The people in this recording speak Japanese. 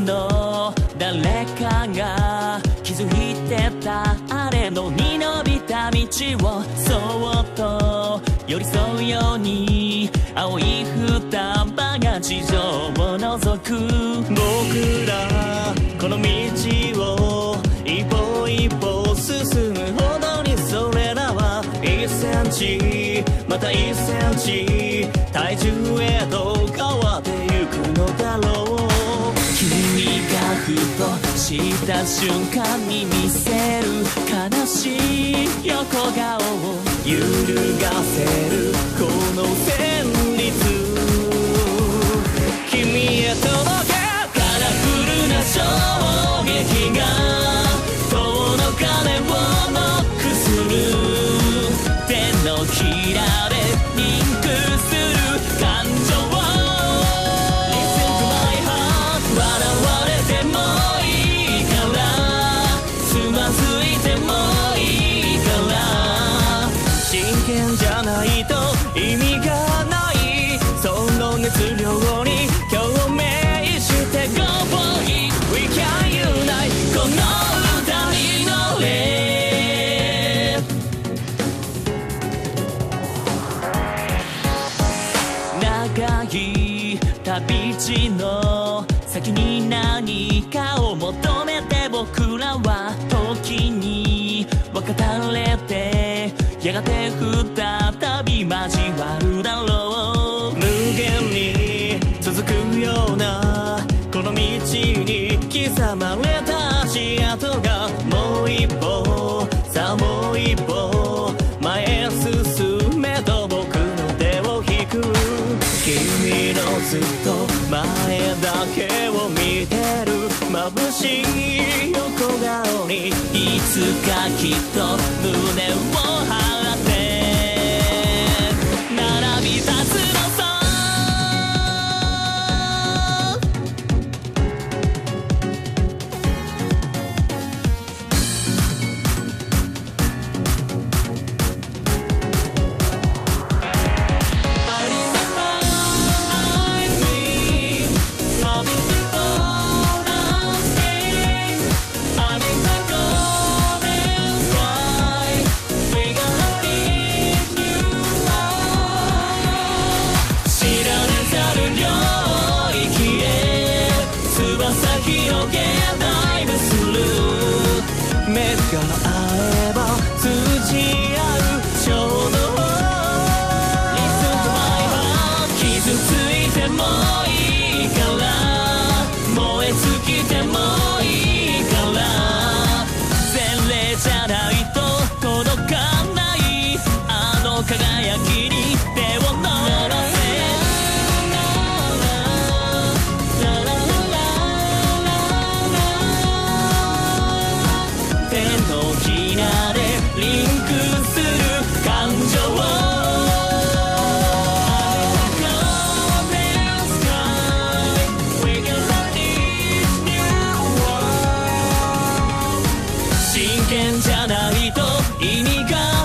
の誰かが気づいてたあれのに伸びた道をそっと寄り添うように青い双葉が地上を覗く。僕らこの道を一歩一歩進むほどにそれらは1センチまた1センチ体重へと変わってゆくのだろう。君がふとした瞬間に見せる悲しい横顔を揺るがせるこの旋律君へ届けカラフルな衝撃が遠の鐘をノックする手のひらでリンクする感情を Listen to my heart 笑われてもいいからつまずいてもいいから真剣じゃないと意味がないその熱量に共鳴して Go for it We can unite この歌に乗れ長い旅路の先に何かを求めて僕らは時に分かたれてやがて再び交わるだろう。無限に続くようなこの道に刻まれた足跡がもう一歩さあもう一歩前へ進めと僕の手を引く君のずっと前だけを見てる眩しい横顔にいつかきっと胸を張って並び立つのさが合えば通じ合う衝動 Listen to my heart 傷ついてもいいから燃え尽きてもいいから前例じゃないと届かないあの輝きに手を乗らせ手のひらでリンクする感情を真剣じゃないと意味が